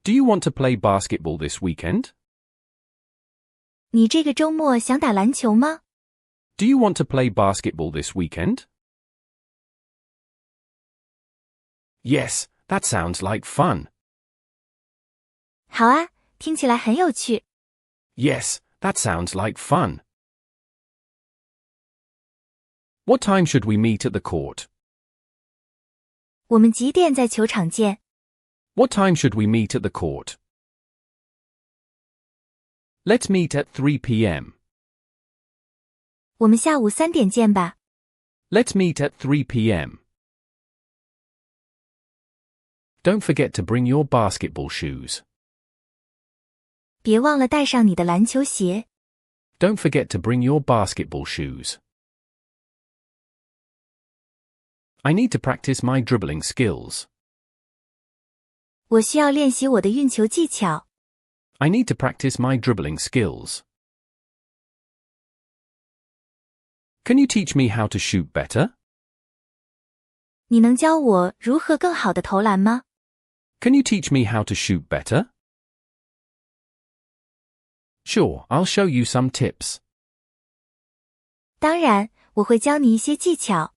Do you want to play basketball this weekend? 你这个周末想打篮球吗？ Do you want to play basketball this weekend? Yes, that sounds like fun. 好啊，听起来很有趣。 Yes, that sounds like fun. What time should we meet at the court? 我们几点在球场见？ What time should we meet at the court? Let's meet at 3 p.m. 我们下午3点见吧。 Let's meet at 3 p.m. Don't forget to bring your basketball shoes. 别忘了带上你的篮球鞋。 Don't forget to bring your basketball shoes. I need to practice my dribbling skills. 我需要练习我的运球技巧。 I need to practice my dribbling skills. Can you teach me how to shoot better? 你能教我如何更好地投篮吗？ Can you teach me how to shoot better? Sure, I'll show you some tips. 当然，我会教你一些技巧。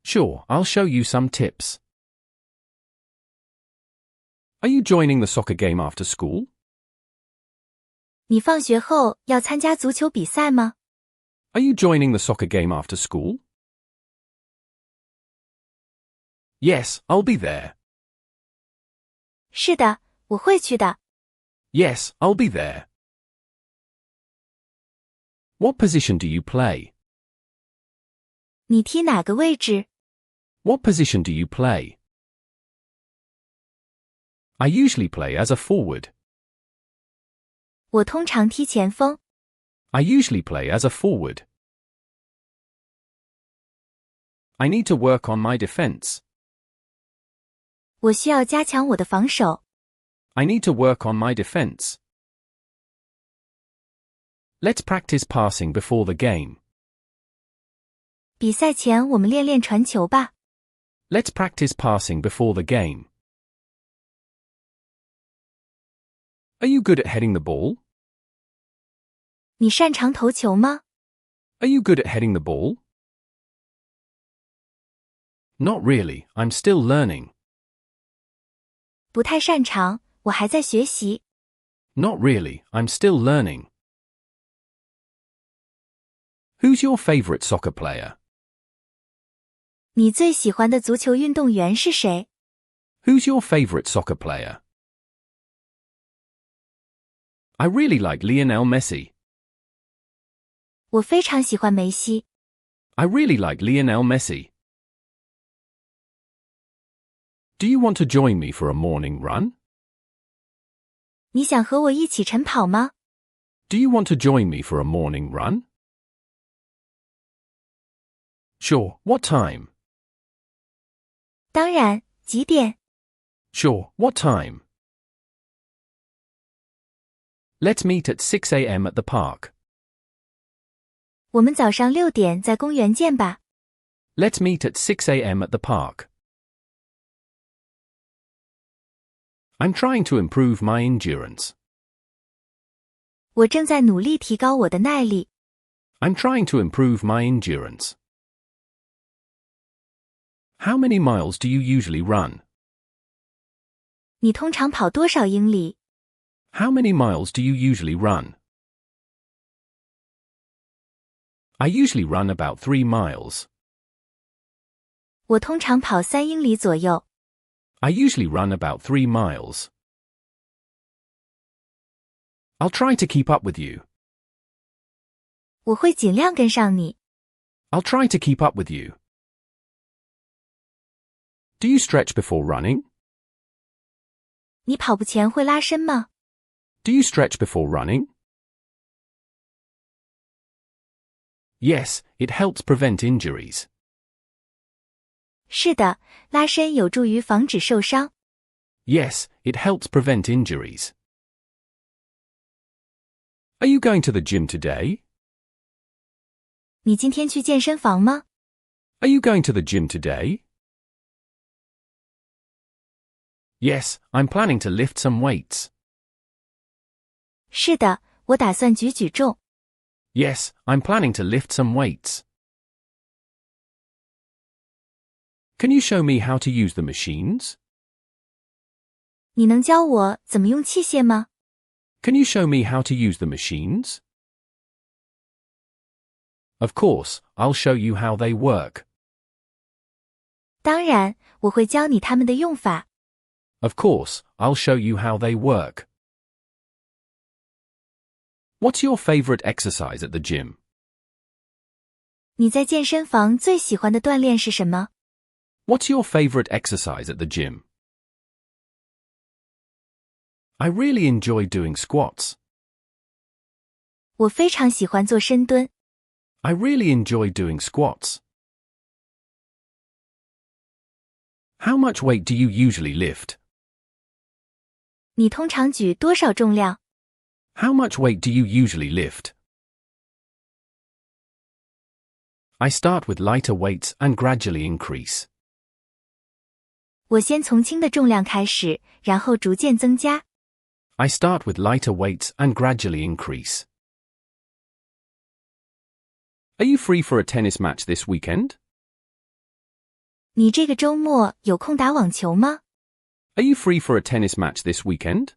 Sure, I'll show you some tips. Are you joining the soccer game after school? 你放学后要参加足球比赛吗？ Are you joining the soccer game after school? Yes, I'll be there. 是的，我会去的。 Yes, I'll be there. What position do you play? 你踢哪个位置？ What position do you play? I usually play as a forward. 我通常踢前锋。 I usually play as a forward. I need to work on my defense. 我需要加强我的防守。 I need to work on my defense. Let's practice passing before the game. 比赛前我们练练传球吧。 Let's practice passing before the game. Are you good at heading the ball? 你擅长投球吗？ Are you good at heading the ball? Not really, I'm still learning. 不太擅长，我还在学习。 Not really, I'm still learning. Who's your favorite soccer player? 你最喜欢的足球运动员是谁？ Who's your favorite soccer player? I really like Lionel Messi. 我非常喜欢梅西。 I really like Lionel Messi. Do you want to join me for a morning run? 你想和我一起晨跑吗？ Do you want to join me for a morning run? Sure, what time? 当然，几点？ Sure, what time? Let's meet at 6 a.m. at the park. 我们早上6点在公园见吧。 Let's meet at 6 a.m. at the park. I'm trying to improve my endurance. 我正在努力提高我的耐力。 I'm trying to improve my endurance. How many miles do you usually run? 你通常跑多少英里？ How many miles do you usually run? I usually run about 3 miles. 我通常跑3英里左右。 I usually run about 3 miles. I'll try to keep up with you. 我会尽量跟上你。 I'll try to keep up with you. Do you stretch before running? 你跑步前会拉伸吗？ Do you stretch before running? Yes, it helps prevent injuries. 是的，拉伸有助于防止受伤。 Yes, it helps prevent injuries. Are you going to the gym today? 你今天去健身房吗？ Are you going to the gym today? Yes, I'm planning to lift some weights. 是的，我打算举重。Yes, I'm planning to lift some weights. Can you show me how to use the machines? 你能教我怎么用器械吗？ Can you show me how to use the machines? Of course, I'll show you how they work. 当然，我会教你它们的用法。Of course, I'll show you how they work. What's your favorite exercise at the gym? 你在健身房最喜欢的锻炼是什么？ What's your favorite exercise at the gym? I really enjoy doing squats. 我非常喜欢做深蹲。I really enjoy doing squats. How much weight do you usually lift? 你通常举多少重量？ How much weight do you usually lift? I start with lighter weights and gradually increase. 我先从轻的重量开始，然后逐渐增加。I start with lighter weights and gradually increase. Are you free for a tennis match this weekend? 你这个周末有空打网球吗？ Are you free for a tennis match this weekend?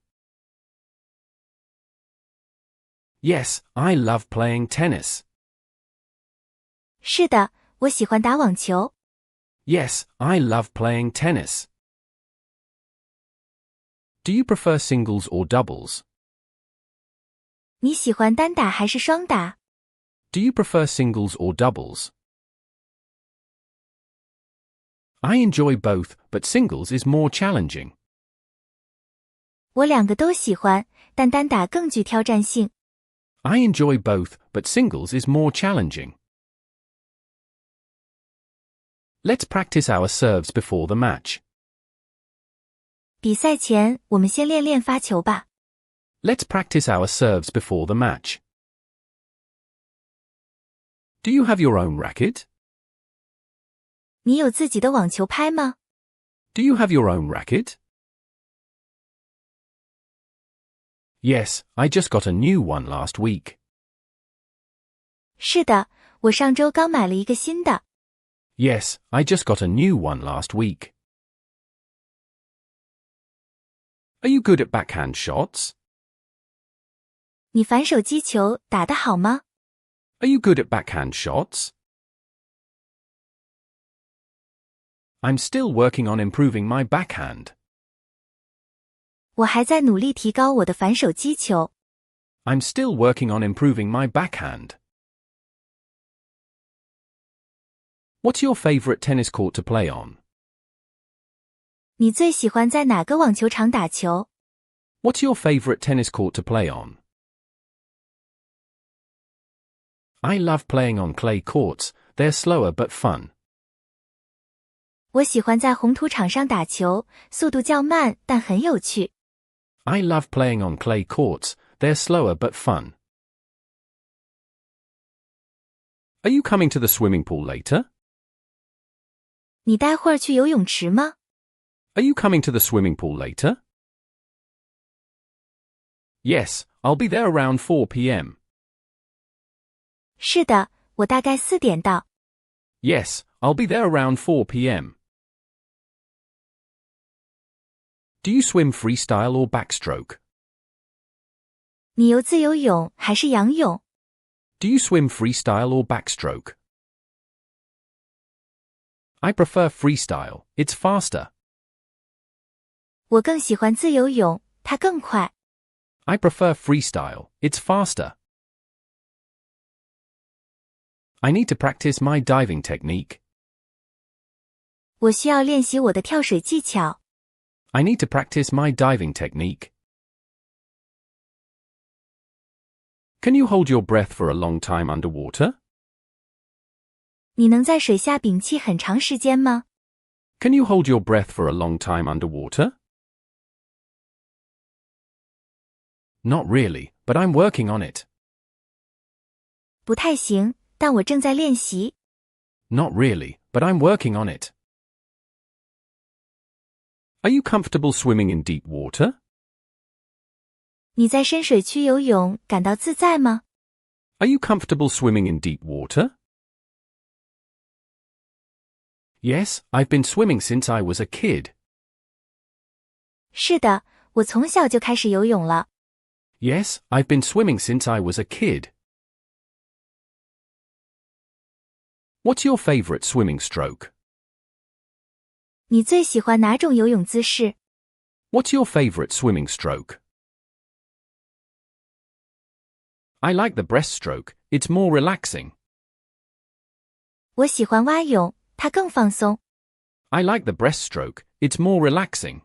Yes, I love playing tennis. 是的，我喜欢打网球。Yes, I love playing tennis. Do you prefer singles or doubles? 你喜欢单打还是双打？ Do you prefer singles or doubles? I enjoy both, but singles is more challenging. 我两个都喜欢，但单打更具挑战性。I enjoy both, but singles is more challenging. Let's practice our serves before the match. 比赛前，我们先练练发球吧。Let's practice our serves before the match. Do you have your own racket? 你有自己的网球拍吗？ Do you have your own racket? Yes, I just got a new one last week. 是的，我上周刚买了一个新的。Yes, I just got a new one last week. Are you good at backhand shots? 你反手击球打得好吗？ Are you good at backhand shots? I'm still working on improving my backhand. 我还在努力提高我的反手击球。I'm still working on improving my backhand. What's your favorite tennis court to play on? 你最喜欢在哪个网球场打球？ What's your favorite tennis court to play on? I love playing on clay courts. They're slower but fun. 我喜欢在红土场上打球，速度较慢，但很有趣。I love playing on clay courts. They're slower but fun. Are you coming to the swimming pool later? 你待会儿去游泳池吗？ Are you coming to the swimming pool later? Yes, I'll be there around 4 p.m. 是的，我大概4点到。Yes, I'll be there around 4 p.m. Do you swim freestyle or backstroke? 你游自由泳还是仰泳？ Do you swim freestyle or backstroke? I prefer freestyle. It's faster. 我更喜欢自由泳，它更快。I prefer freestyle. It's faster. I need to practice my diving technique. 我需要练习我的跳水技巧。I need to practice my diving technique. Can you hold your breath for a long time underwater? 你能在水下屏气很长时间吗？ Can you hold your breath for a long time underwater? Not really, but I'm working on it. 不太行，但我正在练习。Not really, but I'm working on it. Are you comfortable swimming in deep water? 你在深水区游泳感到自在吗？ Are you comfortable swimming in deep water? Yes, I've been swimming since I was a kid. 是的，我从小就开始游泳了。Yes, I've been swimming since I was a kid. What's your favorite swimming stroke? 你最喜欢哪种游泳姿势？ What's your favorite swimming stroke? I like the breaststroke, it's more relaxing. 我喜欢蛙泳，它更放松。I like the breaststroke, it's more relaxing.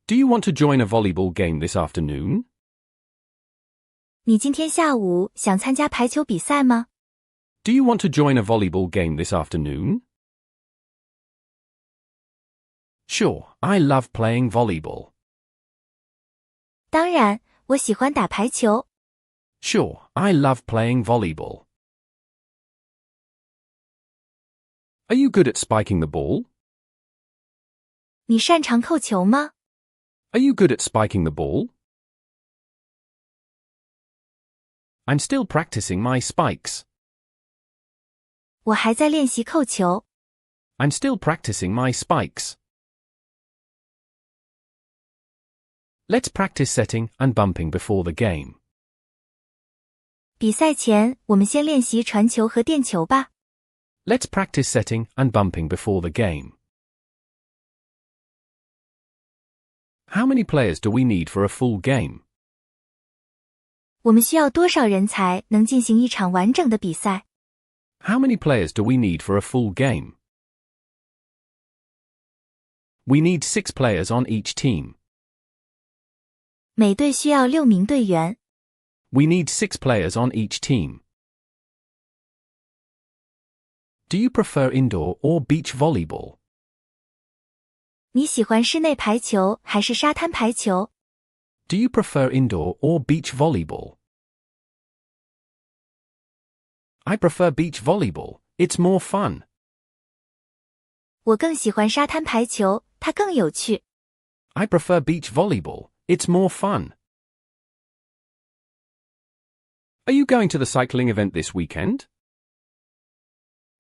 Do you want to join a volleyball game this afternoon? 你今天下午想参加排球比赛吗？ Do you want to join a volleyball game this afternoon? Sure, I love playing volleyball. 当然，我喜欢打排球。Sure, I love playing volleyball. Are you good at spiking the ball? 你擅长扣球吗？ Are you good at spiking the ball? I'm still practicing my spikes. 我还在练习扣球。I'm still practicing my spikes. Let's practice setting and bumping before the game. 比赛前，我们先练习传球和垫球吧。Let's practice setting and bumping before the game. How many players do we need for a full game? 我们需要多少人才能进行一场完整的比赛？ How many players do we need for a full game? We need 6 players on each team. 每队需要6名队员。We need 6 players on each team. Do you prefer indoor or beach volleyball? 你喜欢室内排球还是沙滩排球？ Do you prefer indoor or beach volleyball? I prefer beach volleyball, it's more fun. 我更喜欢沙滩排球，它更有趣。 I prefer beach volleyball, it's more fun. Are you going to the cycling event this weekend?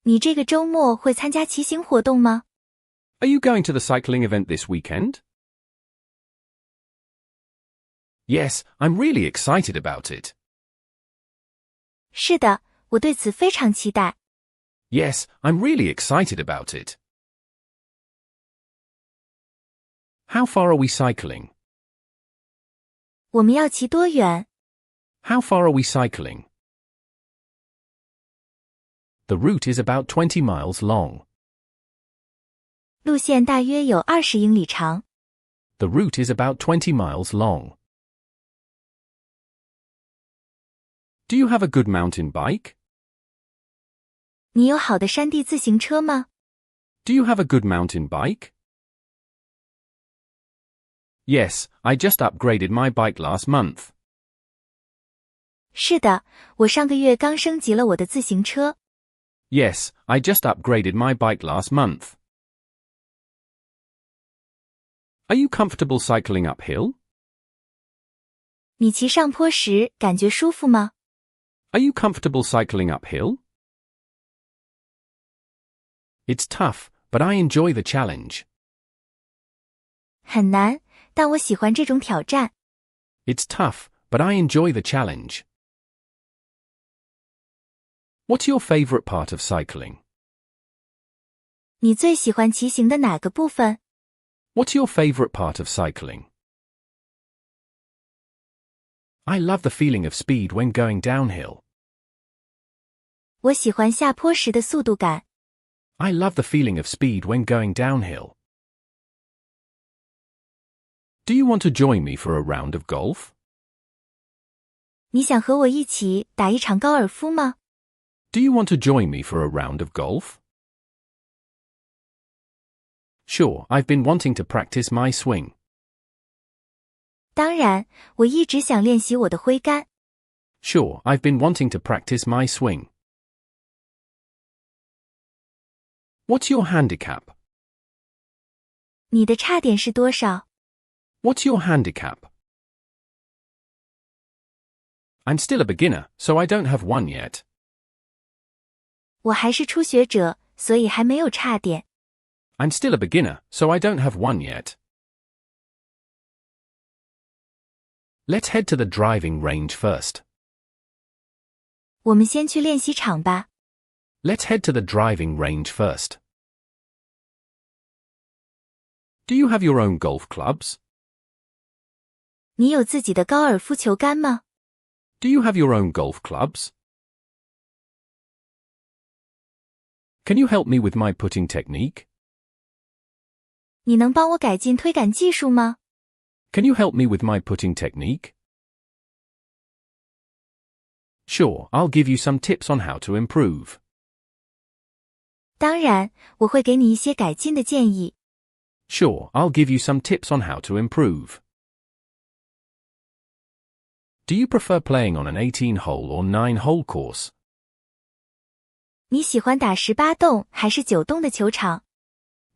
你这个周末会参加骑行活动吗？ Are you going to the cycling event this weekend? Yes, I'm really excited about it. 是的，我对此非常期待。 Yes, I'm really excited about it. How far are we cycling? 我们要骑多远？ How far are we cycling? The route is about 20 miles long. 路线大约有20英里长。 The route is about 20 miles long. Do you have a good mountain bike? 你有好的山地自行车吗？ Do you have a good mountain bike? Yes, I just upgraded my bike last month. 是的，我上个月刚升级了我的自行车。 Yes, I just upgraded my bike last month. Are you comfortable cycling uphill? 你骑上坡时感觉舒服吗？ Are you comfortable cycling uphill? It's tough, but I enjoy the challenge. 很难，但我喜欢这种挑战。 It's tough, but I enjoy the challenge. What's your favorite part of cycling? 你最喜欢骑行的哪个部分？ What's your favorite part of cycling? I love the feeling of speed when going downhill. 我喜欢下坡时的速度感。 I love the feeling of speed when going downhill. Do you want to join me for a round of golf? 你想和我一起打一场高尔夫吗？ Do you want to join me for a round of golf? Sure, I've been wanting to practice my swing. 当然，我一直想练习我的挥杆。 Sure, I've been wanting to practice my swing. What's your handicap? 你的差点是多少？ What's your handicap? I'm still a beginner, so I don't have one yet. 我还是初学者，所以还没有差点。I'm still a beginner, so I don't have one yet. Let's head to the driving range first. 我们先去练习场吧。Let's head to the driving range first. Do you have your own golf clubs? 你有自己的高尔夫球杆吗？ Do you have your own golf clubs? Can you help me with my putting technique? 你能帮我改进推杆技术吗？ Can you help me with my putting technique? Sure, I'll give you some tips on how to improve. 当然，我会给你一些改进的建议。Sure, I'll give you some tips on how to improve. Do you prefer playing on an 18-hole or 9-hole course? 你喜欢打18洞还是9洞的球场？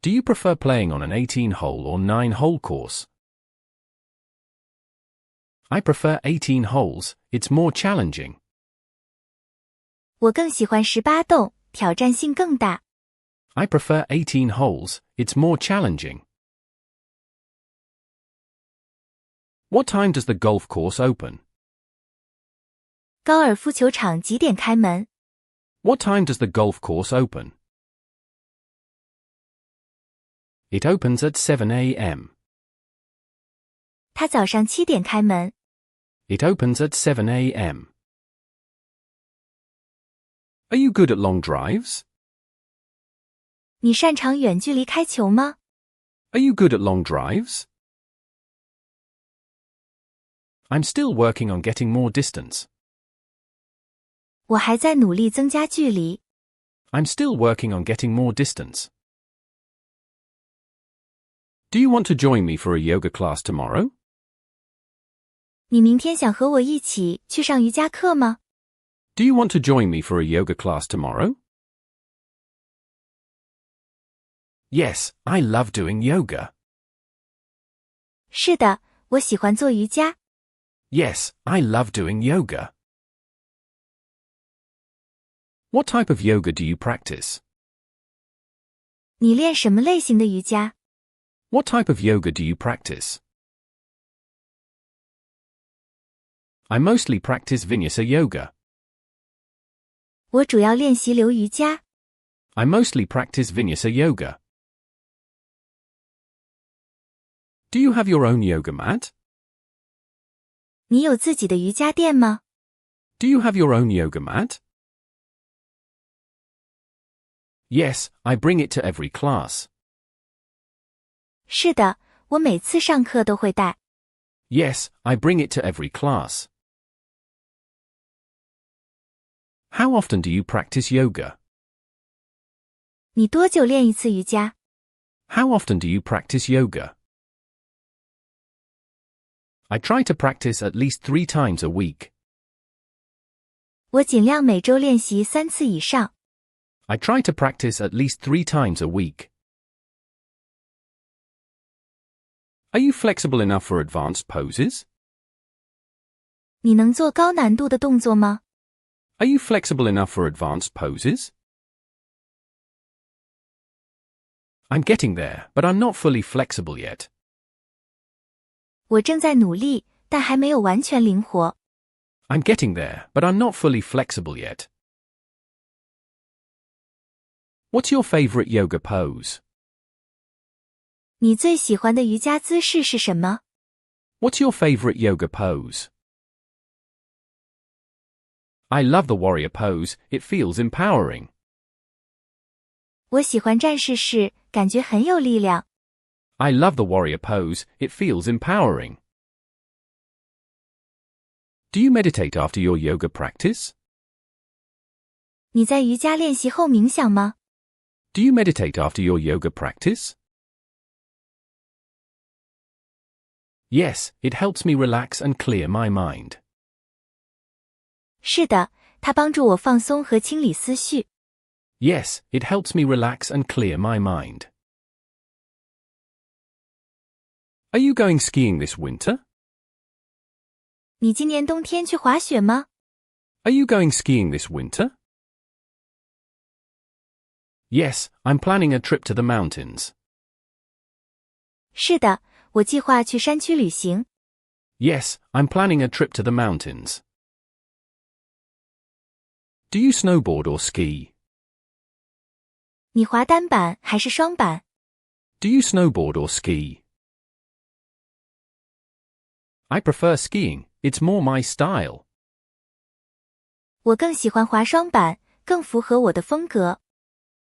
Do you prefer playing on an 18-hole or 9-hole course? I prefer 18 holes, it's more challenging. 我更喜欢18洞，挑战性更大。I prefer 18 holes, it's more challenging. What time does the golf course open? 高尔夫球场几点开门？ What time does the golf course open? It opens at 7 a.m. 它早上7点开门。It opens at 7 a.m. Are you good at long drives? 你擅长远距离开球吗？ Are you good at long drives? I'm still working on getting more distance. 我还在努力增加距离。I'm still working on getting more distance. Do you want to join me for a yoga class tomorrow? 你明天想和我一起去上瑜伽课吗？ Do you want to join me for a yoga class tomorrow? Yes, I love doing yoga. 是的，我喜欢做瑜伽。Yes, I love doing yoga. What type of yoga do you practice? 你练什么类型的瑜伽？ What type of yoga do you practice? I mostly practice Vinyasa yoga. 我主要练习流瑜伽。I mostly practice Vinyasa yoga. Do you have your own yoga mat? 你有自己的瑜伽垫吗？ Do you have your own yoga mat? Yes, I bring it to every class. 是的，我每次上课都会带。Yes, I bring it to every class. How often do you practice yoga? 你多久练一次瑜伽？ How often do you practice yoga? I try to practice at least 3 times a week. 我尽量每周练习3次以上。I try to practice at least 3 times a week. Are you flexible enough for advanced poses? 你能做高难度的动作吗？ Are you flexible enough for advanced poses? I'm getting there, but I'm not fully flexible yet. 我正在努力，但还没有完全灵活。I'm getting there, but I'm not fully flexible yet. What's your favorite yoga pose? 你最喜欢的瑜伽姿势是什么？ What's your favorite yoga pose? I love the warrior pose, it feels empowering. 我喜欢战士式，感觉很有力量。I love the warrior pose, it feels empowering. Do you meditate after your yoga practice? 你在瑜伽练习后冥想吗？ Do you meditate after your yoga practice? Yes, it helps me relax and clear my mind. 是的，它帮助我放松和清理思绪。Yes, it helps me relax and clear my mind. Are you going skiing this winter? 你今年冬天去滑雪吗？ Are you going skiing this winter? Yes, I'm planning a trip to the mountains. 是的，我计划去山区旅行。 Yes, I'm planning a trip to the mountains. Do you snowboard or ski? 你滑单板还是双板？ Do you snowboard or ski? I prefer skiing, it's more my style. 我更喜欢滑双板，更符合我的风格。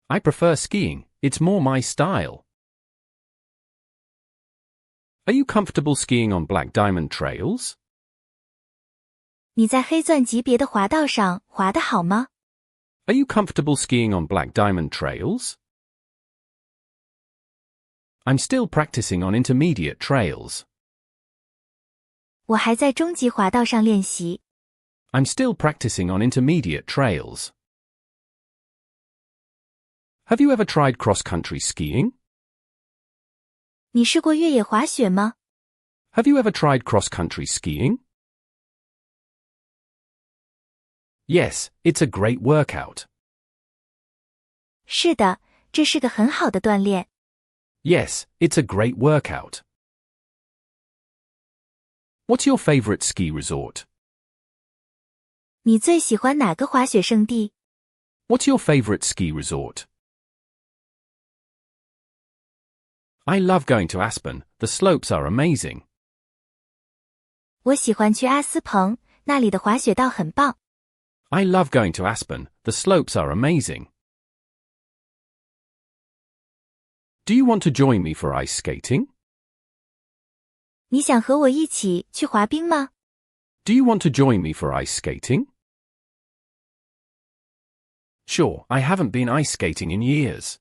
I prefer skiing, it's more my style. Are you comfortable skiing on black diamond trails? 你在黑钻级别的滑道上滑得好吗？ Are you comfortable skiing on black diamond trails? I'm still practicing on intermediate trails. 我还在中级滑道上练习。 I'm still practicing on intermediate trails. Have you ever tried cross-country skiing? 你试过越野滑雪吗？ Have you ever tried cross-country skiing? Yes, it's a great workout. 是的，这是个很好的锻炼。 Yes, it's a great workout. What's your favorite ski resort? 你最喜欢哪个滑雪胜地？ What's your favorite ski resort? I love going to Aspen, the slopes are amazing. 我喜欢去阿斯彭，那里的滑雪道很棒。 I love going to Aspen, the slopes are amazing. Do you want to join me for ice skating? 你想和我一起去滑冰吗？ Do you want to join me for ice skating? Sure, I haven't been ice skating in years.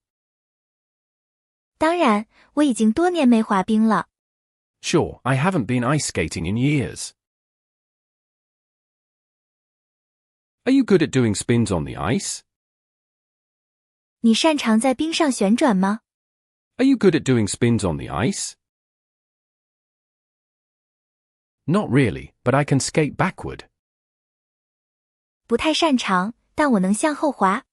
当然，我已经多年没滑冰了。 Sure, I haven't been ice skating in years. Are you good at doing spins on the ice? 你擅长在冰上旋转吗？ Are you good at doing spins on the ice? Not really, but I can skate backward. 不太擅长，但我能向后滑。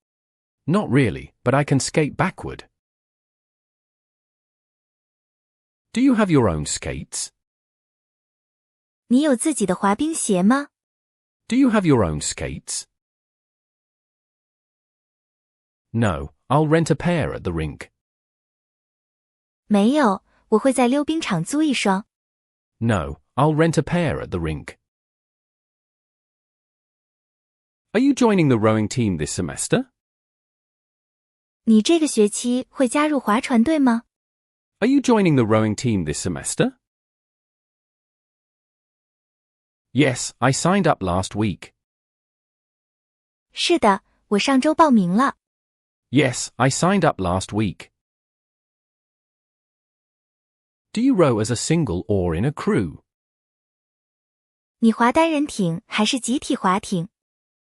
Not really, but I can skate backward. Do you have your own skates? 你有自己的滑冰鞋吗？ Do you have your own skates? No, I'll rent a pair at the rink. 没有，我会在溜冰场租一双。 No, I'll rent a pair at the rink. Are you joining the rowing team this semester? 你这个学期会加入划船队吗？ Are you joining the rowing team this semester? Yes, I signed up last week. 是的，我上周报名了。 Yes, I signed up last week. Do you row as a single or in a crew? 你划单人艇还是集体划艇？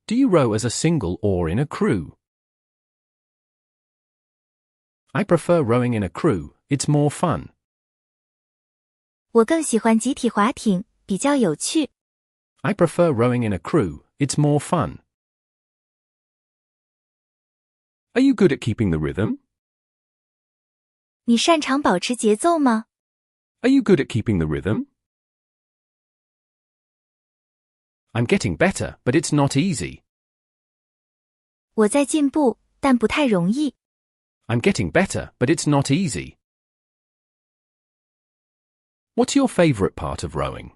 Do you row as a single or in a crew? I prefer rowing in a crew, it's more fun. 我更喜欢集体划艇，比较有趣。 I prefer rowing in a crew, it's more fun. Are you good at keeping the rhythm? 你擅长保持节奏吗？ Are you good at keeping the rhythm? I'm getting better, but it's not easy. 我在进步，但不太容易。 I'm getting better, but it's not easy. What's your favorite part of rowing?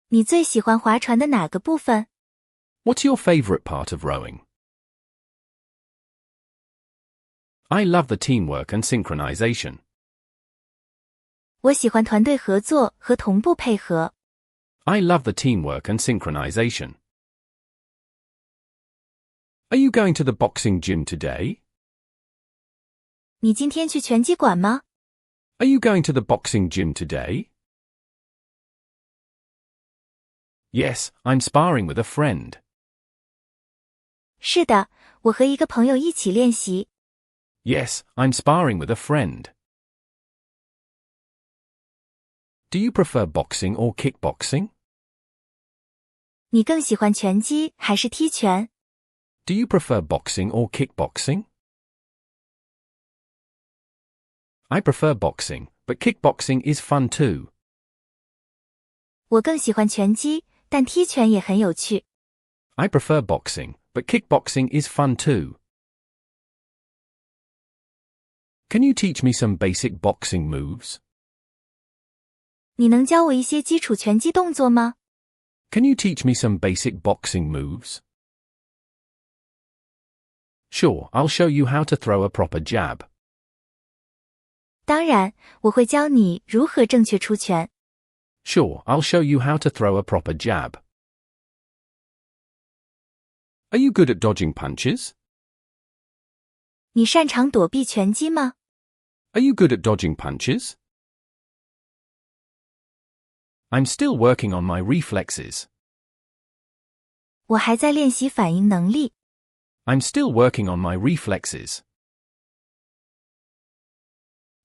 你最喜欢划船的哪个部分？ What's your favorite part of rowing? I love the teamwork and synchronization. 我喜欢团队合作和同步配合。 I love the teamwork and synchronization. Are you going to the boxing gym today? 你今天去拳击馆吗？ Are you going to the boxing gym today? Yes, I'm sparring with a friend. 是的，我和一个朋友一起练习。 Yes, I'm sparring with a friend. Do you prefer boxing or kickboxing? 你更喜欢拳击还是踢拳？ Do you prefer boxing or kickboxing? I prefer boxing, but kickboxing is fun too. 我更喜欢拳击，但踢拳也很有趣。I prefer boxing, but kickboxing is fun too. Can you teach me some basic boxing moves? 你能教我一些基础拳击动作吗？ Can you teach me some basic boxing moves? Sure, I'll show you how to throw a proper jab. 当然，我会教你如何正确出拳。Sure, I'll show you how to throw a proper jab. Are you good at dodging punches? 你擅长躲避拳击吗？ Are you good at dodging punches? I'm still working on my reflexes. 我还在练习反应能力。I'm still working on my reflexes.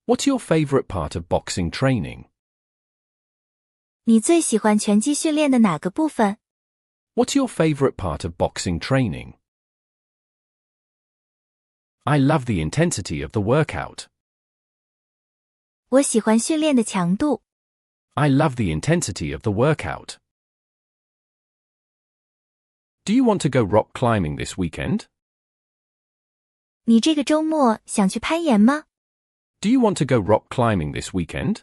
What's your favorite part of boxing training? 你最喜欢拳击训练的哪个部分？ What's your favorite part of boxing training? I love the intensity of the workout. 我喜欢训练的强度。I love the intensity of the workout. Do you want to go rock climbing this weekend? 你这个周末想去攀岩吗？ Do you want to go rock climbing this weekend?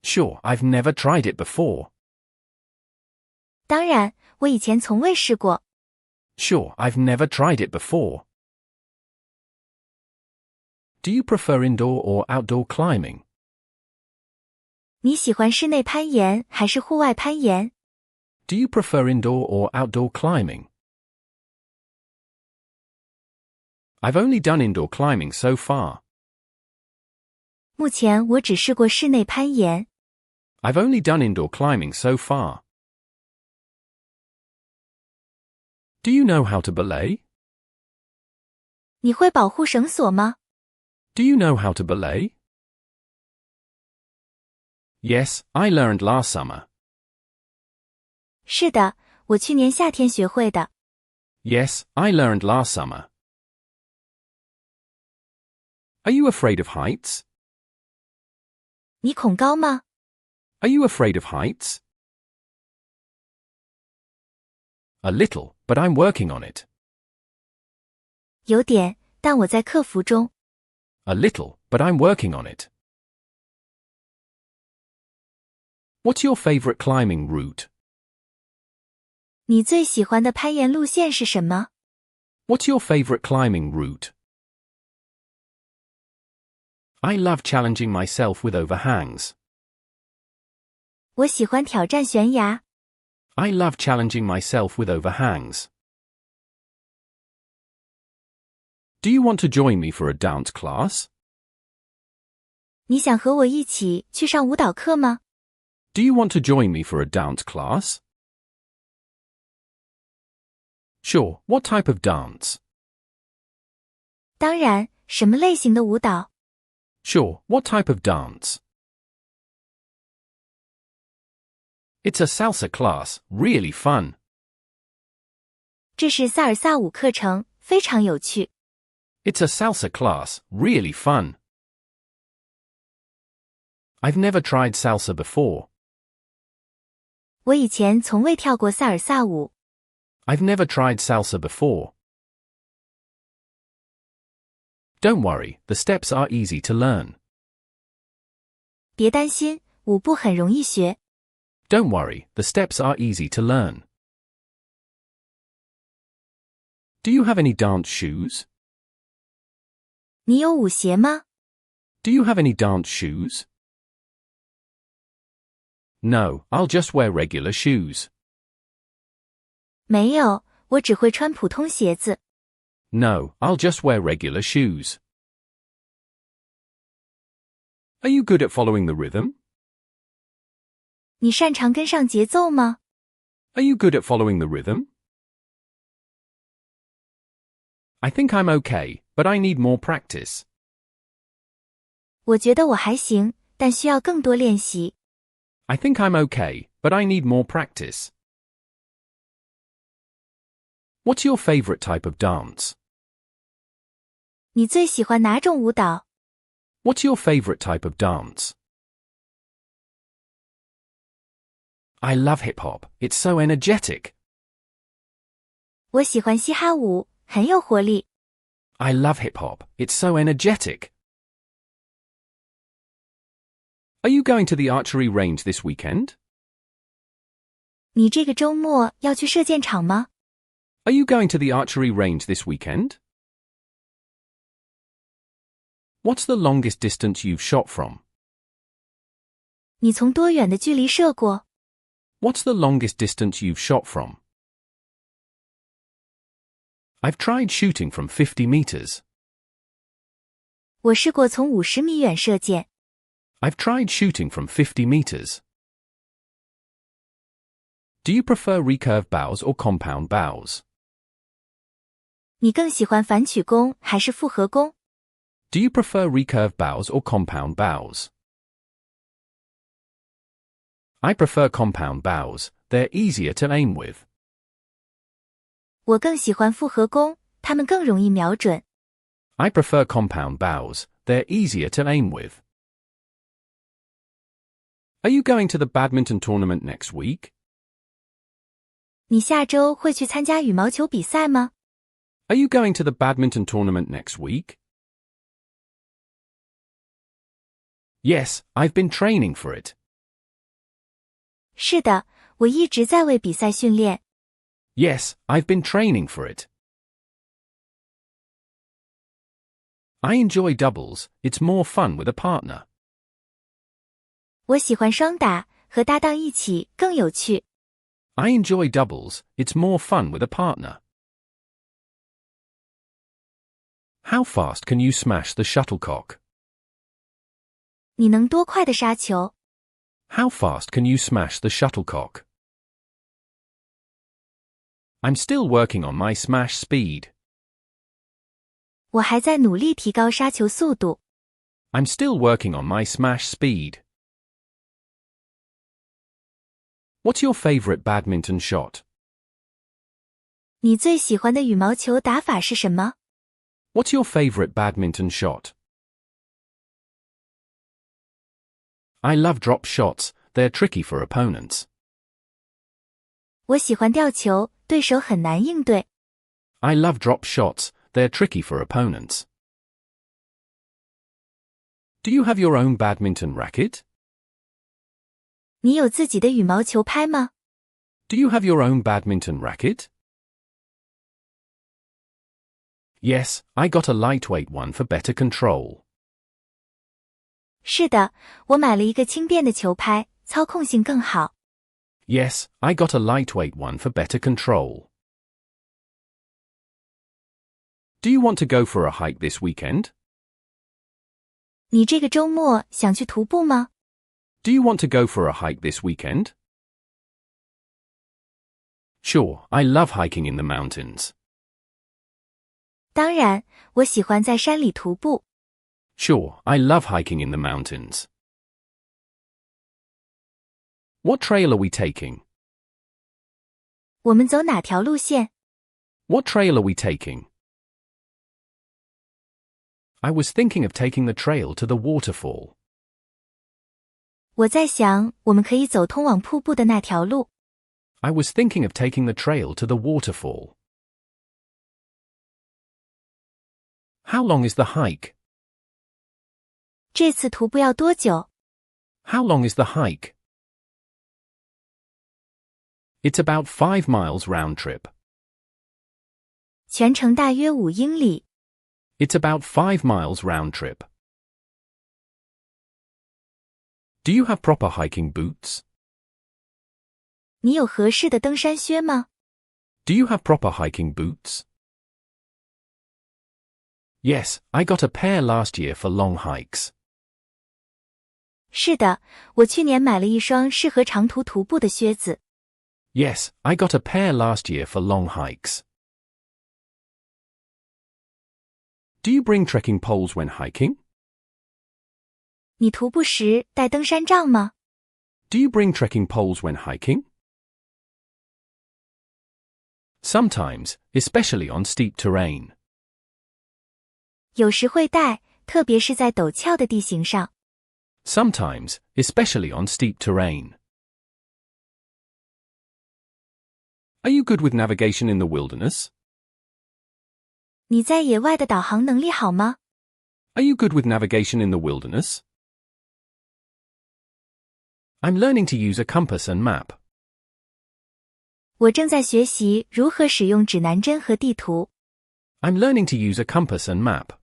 Sure, I've never tried it before. 当然，我以前从未试过。Sure, I've never tried it before. Do you prefer indoor or outdoor climbing? 你喜欢室内攀岩还是户外攀岩？ Do you prefer indoor or outdoor climbing? I've only done indoor climbing so far. 目前我只试过室内攀岩。I've only done indoor climbing so far. Do you know how to belay? 你会保护绳索吗？ Do you know how to belay? Yes, I learned last summer. 是的，我去年夏天学会的。Yes, I learned last summer. Are you afraid of heights? 你恐高吗？ Are you afraid of heights? A little, but I'm working on it. 有点，但我在克服中。A little, but I'm working on it. What's your favorite climbing route? 你最喜欢的攀岩路线是什么？ What's your favorite climbing route? I love challenging myself with overhangs. 我喜欢挑战悬崖。I love challenging myself with overhangs. Do you want to join me for a dance class? 你想和我一起去上舞蹈课吗？ Do you want to join me for a dance class? Sure, what type of dance? 当然，什么类型的舞蹈？ Sure, what type of dance? It's a salsa class, really fun. 这是萨尔萨舞课程，非常有趣。It's a salsa class, really fun. I've never tried salsa before. 我以前从未跳过萨尔萨舞。I've never tried salsa before. Don't worry, the steps are easy to learn. 别担心，舞步很容易学。Don't worry, the steps are easy to learn. Do you have any dance shoes? 你有舞鞋吗？ Do you have any dance shoes? No, I'll just wear regular shoes. 没有，我只会穿普通鞋子。No, I'll just wear regular shoes. Are you good at following the rhythm? 你擅长跟上节奏吗？ Are you good at following the rhythm? I think I'm okay, but I need more practice. 我觉得我还行，但需要更多练习。I think I'm okay, but I need more practice. What's your favorite type of dance? 你最喜欢哪种舞蹈？ What's your favorite type of dance? I love hip-hop. It's so energetic. 我喜欢嘻哈舞，很有活力。I love hip-hop. It's so energetic. Are you going to the archery range this weekend? 你这个周末要去射箭场吗？ Are you going to the archery range this weekend? What's the longest distance you've shot from? 你从多远的距离射过？ What's the longest distance you've shot from? I've tried shooting from 50 meters. 我试过从50米远射箭。I've tried shooting from 50 meters. Do you prefer recurve bows or compound bows? 你更喜欢反曲弓还是复合弓？ Do you prefer recurve bows or compound bows? I prefer compound bows. They're easier to aim with. 我更喜欢复合弓，它们更容易瞄准。I prefer compound bows. They're easier to aim with. Are you going to the badminton tournament next week? 你下周会去参加羽毛球比赛吗？ Are you going to the badminton tournament next week? Yes, I've been training for it. 是的，我一直在为比赛训练。Yes, I've been training for it. I enjoy doubles. It's more fun with a partner. 我喜欢双打，和搭档一起更有趣。I enjoy doubles. It's more fun with a partner. How fast can you smash the shuttlecock? 你能多快的杀球？ How fast can you smash the shuttlecock? I'm still working on my smash speed. 我还在努力提高杀球速度。I'm still working on my smash speed. What's your favorite badminton shot? 你最喜欢的羽毛球打法是什么？ What's your favorite badminton shot? I love drop shots. They're tricky for opponents. 我喜欢吊球，对手很难应对。I love drop shots. They're tricky for opponents. Do you have your own badminton racket? 你有自己的羽毛球拍吗？ Do you have your own badminton racket? Yes, I got a lightweight one for better control. 是的，我买了一个轻便的球拍，操控性更好。Yes, I got a lightweight one for better control. Do you want to go for a hike this weekend? 你这个周末想去徒步吗？ Do you want to go for a hike this weekend? Sure, I love hiking in the mountains. 当然，我喜欢在山里徒步。Sure, I love hiking in the mountains. What trail are we taking? 我们走哪条路线？ What trail are we taking? I was thinking of taking the trail to the waterfall. 我在想，我们可以走通往瀑布的那条路。I was thinking of taking the trail to the waterfall. How long is the hike? 这次徒步要多久？ How long is the hike? It's about 5 miles round trip. 全程大约5英里。It's about 5 miles round trip. Do you have proper hiking boots? 你有合适的登山靴吗？ Do you have proper hiking boots? Yes, I got a pair last year for long hikes. 是的，我去年买了一双适合长途徒步的靴子。Yes, I got a pair last year for long hikes. Do you bring trekking poles when hiking? 你徒步时带登山杖吗？ Do you bring trekking poles when hiking? Sometimes, especially on steep terrain. 有时会带，特别是在陡峭的地形上。Sometimes, especially on steep terrain. Are you good with navigation in the wilderness? 你在野外的导航能力好吗？ Are you good with navigation in the wilderness? I'm learning to use a compass and map. 我正在学习如何使用指南针和地图。I'm learning to use a compass and map.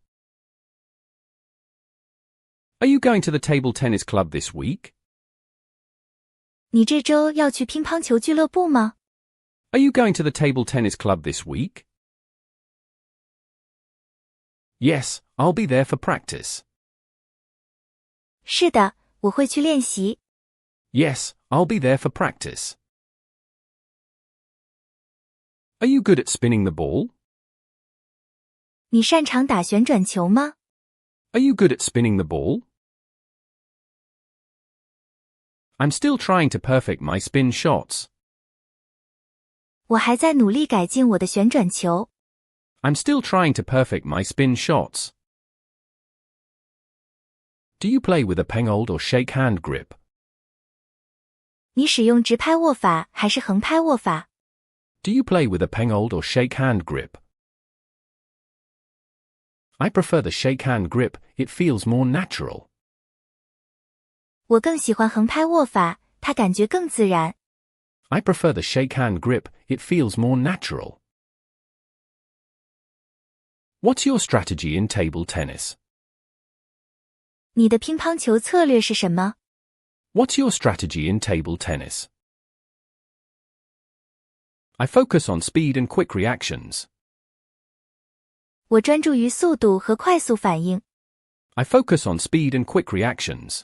Are you going to the table tennis club this week? 你这周要去乒乓球俱乐部吗？ Are you going to the table tennis club this week? Yes, I'll be there for practice. 是的，我会去练习。Yes, I'll be there for practice. Are you good at spinning the ball? 你擅长打旋转球吗？ Are you good at spinning the ball? I'm still trying to perfect my spin shots. 我还在努力改进我的旋转球。I'm still trying to perfect my spin shots. Do you play with a penhold or shake hand grip? 你使用直拍握法还是横拍握法？ Do you play with a penhold or shake hand grip? I prefer the shake hand grip, it feels more natural. 我更喜欢横拍握法，它感觉更自然。I prefer the shake hand grip, it feels more natural. What's your strategy in table tennis? 你的乒乓球策略是什么？ What's your strategy in table tennis? I focus on speed and quick reactions. 我专注于速度和快速反应。I focus on speed and quick reactions.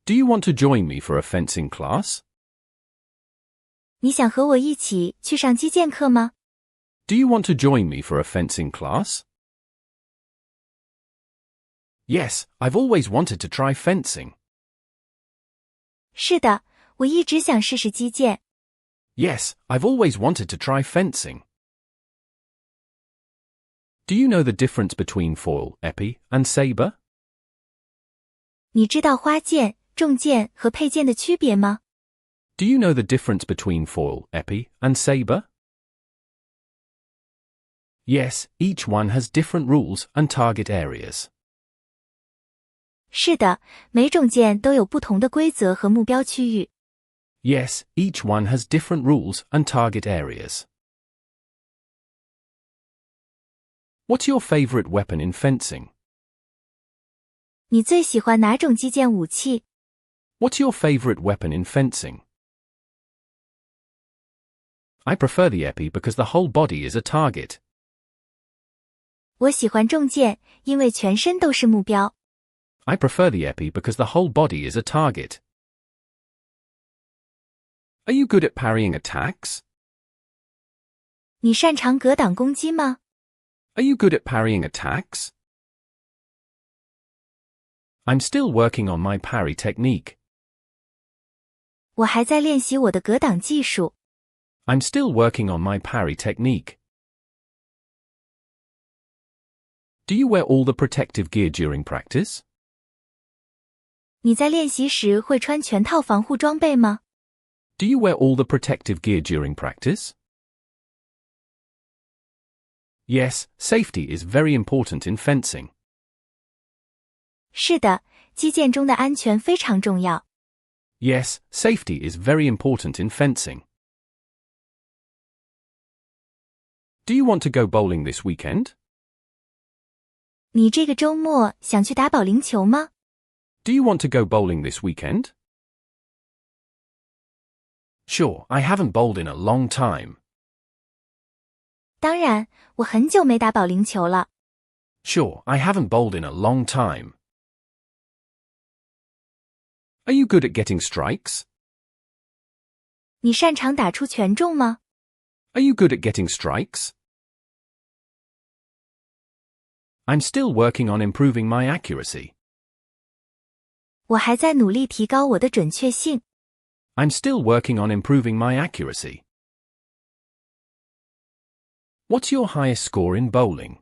Do you want to join me for a fencing class? 你想和我一起去上击剑课吗？ Do you want to join me for a fencing class? Yes, I've always wanted to try fencing. 是的，我一直想试试击剑。Yes, I've always wanted to try fencing. Do you know the difference between foil, épée, and saber? 你知道花剑、重剑和佩剑的区别吗？ Do you know the difference between foil, épée, and saber? Yes, each one has different rules and target areas. 是的，每种剑都有不同的规则和目标区域。Yes, each one has different rules and target areas. What's your favorite weapon in fencing? 你最喜欢哪种击剑武器？ What's your favorite weapon in fencing? I prefer the épée because the whole body is a target. 我喜欢重剑，因为全身都是目标。I prefer the épée because the whole body is a target. Are you good at parrying attacks? 你擅长格挡攻击吗？ Are you good at parrying attacks? I'm still working on my parry technique. 我还在练习我的格挡技术。I'm still working on my parry technique. Do you wear all the protective gear during practice? 你在练习时会穿全套防护装备吗？ Do you wear all the protective gear during practice? Yes, safety is very important in fencing. 是的，击剑中的安全非常重要。Yes, safety is very important in fencing. Do you want to go bowling this weekend? 你这个周末想去打保龄球吗？ Do you want to go bowling this weekend? Sure, I haven't bowled in a long time. 当然，我很久没打保龄球了。Sure, I haven't bowled in a long time. Are you good at getting strikes? 你擅长打出拳中吗？ Are you good at getting strikes? I'm still working on improving my accuracy. 我还在努力提高我的准确性。I'm still working on improving my accuracy. What's your highest score in bowling?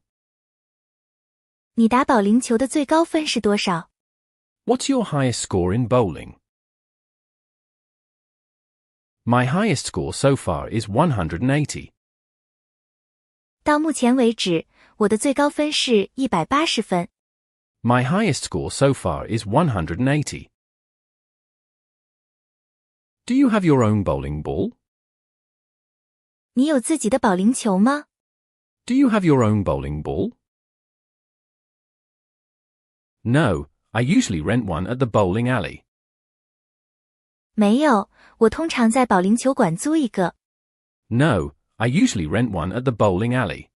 你打保龄球的最高分是多少？ What's your highest score in bowling? My highest score so far is 180. 到目前为止，我的最高分是180分。My highest score so far is 180. Do you have your own bowling ball? 你有自己的保龄球吗？ Do you have your own bowling ball? No, I usually rent one at the bowling alley. 没有，我通常在保龄球馆租一个。No, I usually rent one at the bowling alley.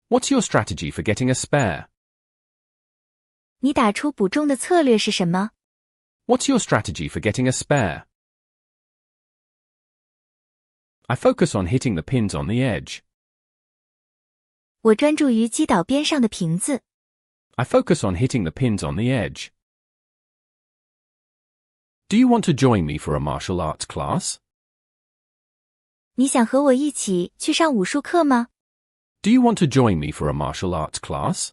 What's your strategy for getting a spare? 你打出补中的策略是什么？ What's your strategy for getting a spare? I focus on hitting the pins on the edge. 我专注于击倒边上的瓶子。I focus on hitting the pins on the edge. Do you want to join me for a martial arts class? 你想和我一起去上武术课吗？ Do you want to join me for a martial arts class?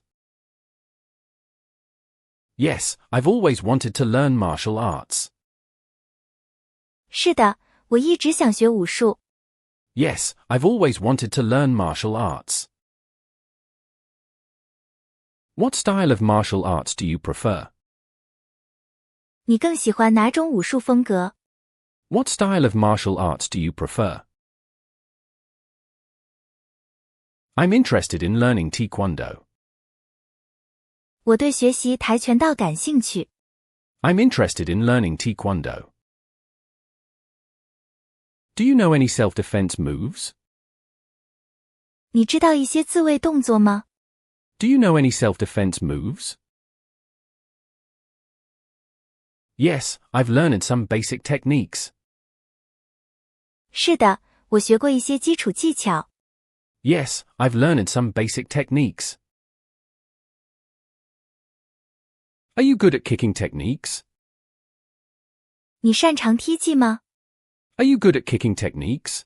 Yes, I've always wanted to learn martial arts. 是的，我一直想学武术。Yes, I've always wanted to learn martial arts. What style of martial arts do you prefer? 你更喜欢哪种武术风格？ What style of martial arts do you prefer? I'm interested in learning Taekwondo. 我对学习跆拳道感兴趣。I'm interested in learning Taekwondo. Do you know any self-defense moves? 你知道一些自卫动作吗？ Do you know any self-defense moves? Yes, I've learned some basic techniques. 是的，我学过一些基础技巧。Yes, I've learned some basic techniques. Are you good at kicking techniques? 你擅长踢技吗？ Are you good at kicking techniques?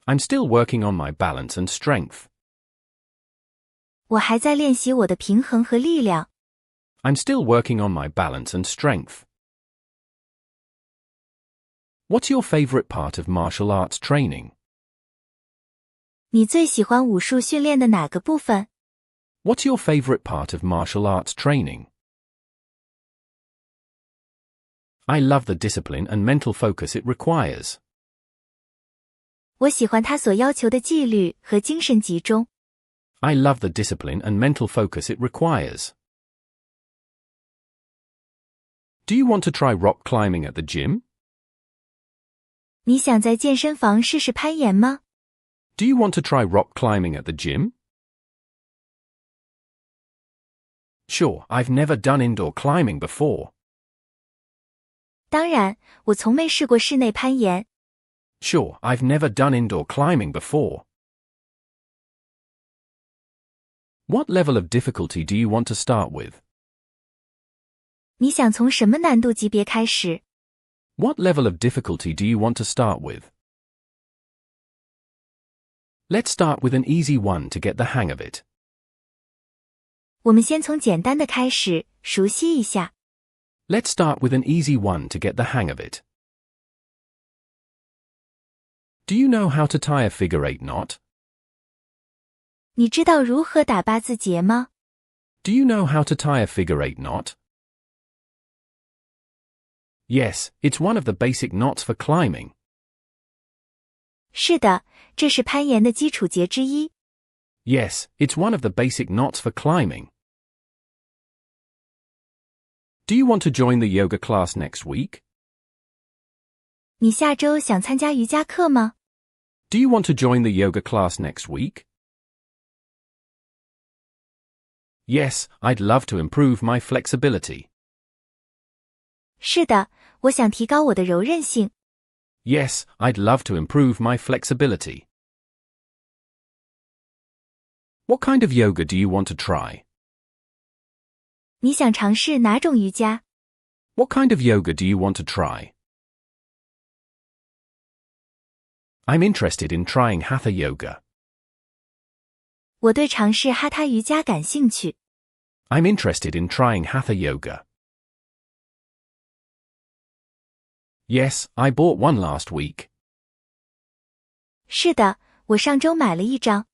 I'm still working on my balance and strength. 我还在练习我的平衡和力量。I'm still working on my balance and strength. What's your favorite part of martial arts training? 你最喜欢武术训练的哪个部分？ What's your favorite part of martial arts training? I love the discipline and mental focus it requires. 我喜欢它所要求的纪律和精神集中。I love the discipline and mental focus it requires. Do you want to try rock climbing at the gym? 你想在健身房试试攀岩吗？ Do you want to try rock climbing at the gym? Sure, I've never done indoor climbing before. 当然，我从没试过室内攀岩。Sure, I've never done indoor climbing before. What level of difficulty do you want to start with? 你想从什么难度级别开始？ What level of difficulty do you want to start with? Let's start with an easy one to get the hang of it. 我们先从简单的开始，熟悉一下。Let's start with an easy one to get the hang of it. Do you know how to tie a figure-8 knot? 你知道如何打八字结吗？ Do you know how to tie a figure-8 knot? Yes, it's one of the basic knots for climbing. 是的，这是攀岩的基础结之一。Yes, it's one of the basic knots for climbing. Do you want to join the yoga class next week? 你下周想参加瑜伽课吗？ Do you want to join the yoga class next week? Yes, I'd love to improve my flexibility. 是的，我想提高我的柔韧性。Yes, I'd love to improve my flexibility. What kind of yoga do you want to try? 你想尝试哪种瑜伽？ What kind of yoga do you want to try? I'm interested in trying Hatha yoga. 我对尝试哈他瑜伽感兴趣。I'm interested in trying Hatha yoga. Yes, I bought one last week. 是的，我上周买了一张。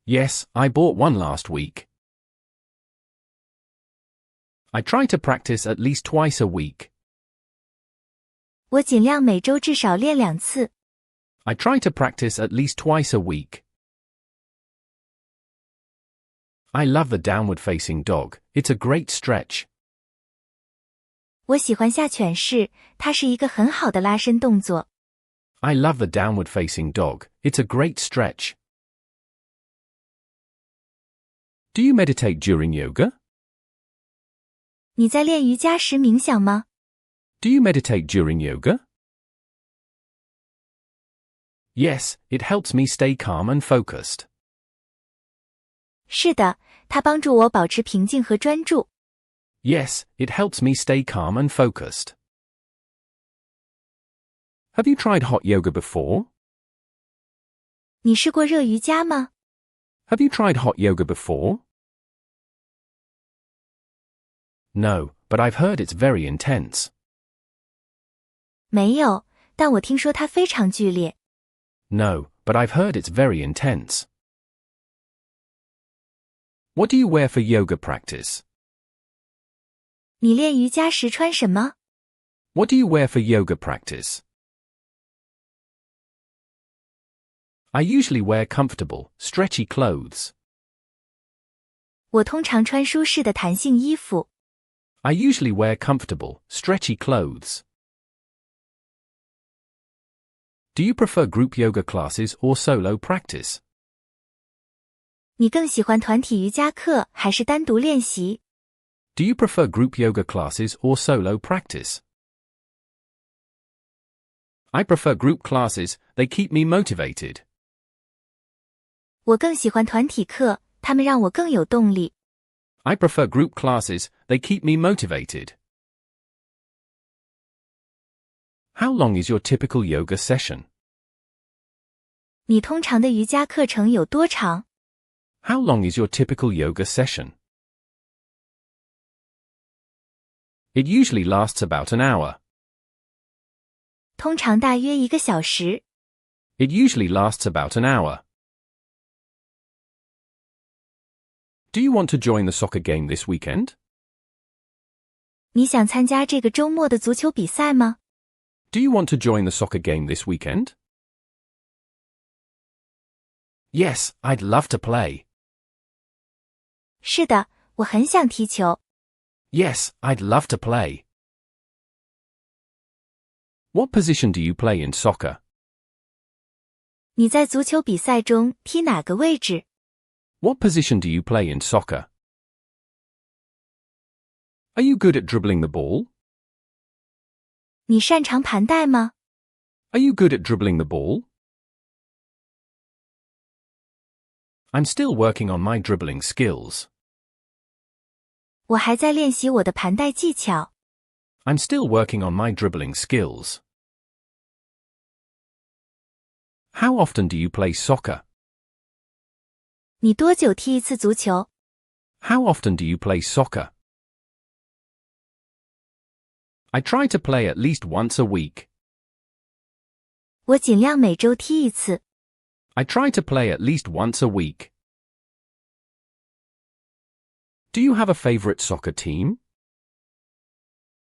Yes, I bought one last week. I try to practice at least twice a week. 我尽量每周至少练2次。I try to practice at least twice a week. I love the downward-facing dog. It's a great stretch. 我喜欢下犬式，它是一个很好的拉伸动作。I love the downward-facing dog. It's a great stretch. Do you meditate during yoga? 你在练瑜伽时冥想吗？ Do you meditate during yoga? Yes, it helps me stay calm and focused. 是的，它帮助我保持平静和专注。Yes, it helps me stay calm and focused. Have you tried hot yoga before? 你试过热瑜伽吗？ Have you tried hot yoga before? No, but I've heard it's very intense. 没有，但我听说它非常剧烈。No, but I've heard it's very intense. What do you wear for yoga practice? 你练瑜伽时穿什么？ What do you wear for yoga practice? I usually wear comfortable, stretchy clothes. 我通常穿舒适的弹性衣服。I usually wear comfortable, stretchy clothes. Do you prefer group yoga classes or solo practice? 你更喜欢团体瑜伽课还是单独练习？ Do you prefer group yoga classes or solo practice? I prefer group classes, they keep me motivated. 我更喜欢团体课，它们让我更有动力。I prefer group classes, they keep me motivated. How long is your typical yoga session? 你通常的瑜伽课程有多长？ How long is your typical yoga session? It usually lasts about an hour. 通常大约1个小时。It usually lasts about an hour. Do you want to join the soccer game this weekend? 你想参加这个周末的足球比赛吗？ Do you want to join the soccer game this weekend? Yes, I'd love to play. 是的，我很想踢球。Yes, I'd love to play. What position do you play in soccer? 你在足球比赛中踢哪个位置？ What position do you play in soccer? Are you good at dribbling the ball? 你擅长盘带吗？ Are you good at dribbling the ball? I'm still working on my dribbling skills. 我还在练习我的盘带技巧。I'm still working on my dribbling skills. How often do you play soccer? 你多久踢一次足球？ How often do you play soccer? I try to play at least once a week. 我尽量每周踢一次。I try to play at least once a week. Do you have a favorite soccer team?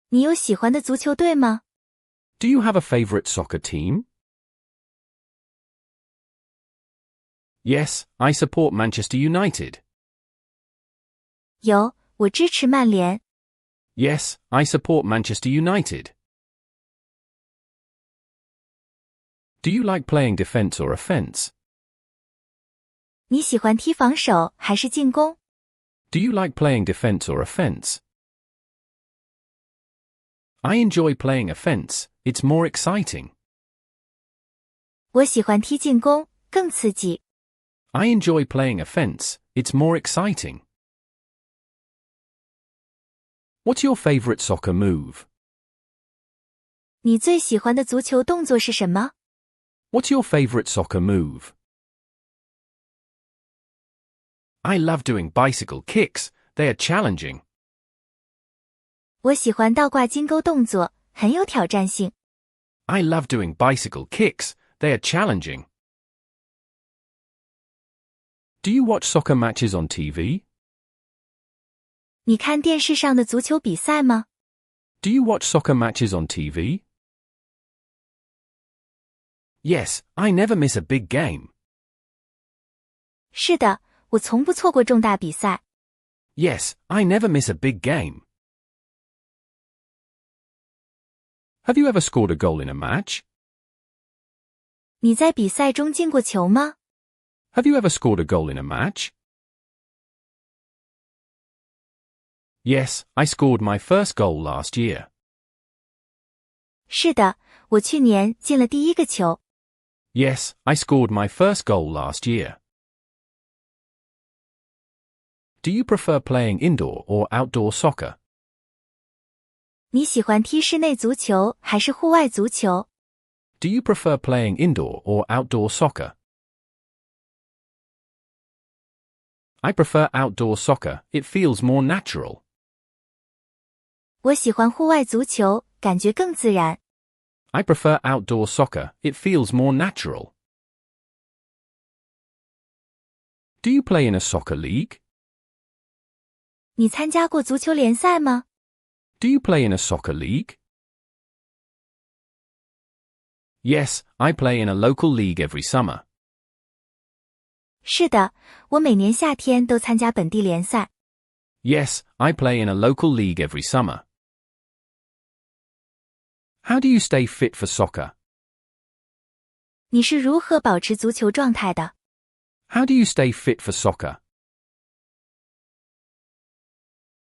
你有喜欢的足球队吗？ Do you have a favorite soccer team? Yes, I support Manchester United. 有，我支持曼联。Yes, I support Manchester United. Do you like playing defense or offense? 你喜欢踢防守还是进攻？ Do you like playing defense or offense? I enjoy playing offense, it's more exciting. 我喜欢踢进攻，更刺激。I enjoy playing offense, it's more exciting. What's your favorite soccer move? 你最喜欢的足球动作是什么？ What's your favorite soccer move? I love doing bicycle kicks, they are challenging. 我喜欢倒挂金钩动作，很有挑战性。I love doing bicycle kicks, they are challenging. Do you watch soccer matches on TV? 你看电视上的足球比赛吗？ Do you watch soccer matches on TV? Yes, I never miss a big game. 是的，我从不错过重大比赛。Yes, I never miss a big game. Have you ever scored a goal in a match? 你在比赛中进过球吗？ Have you ever scored a goal in a match? Yes, I scored my first goal last year. 是的，我去年进了第一个球。Yes, I scored my first goal last year. Do you prefer playing indoor or outdoor soccer? 你喜欢踢室内足球还是户外足球？ Do you prefer playing indoor or outdoor soccer? I prefer outdoor soccer, it feels more natural. 我喜欢户外足球，感觉更自然。I prefer outdoor soccer, it feels more natural. Do you play in a soccer league? 你参加过足球联赛吗？ Do you play in a soccer league? Yes, I play in a local league every summer. 是的，我每年夏天都参加本地联赛。Yes, I play in a local league every summer. How do you stay fit for soccer? 你是如何保持足球状态的？ How do you stay fit for soccer?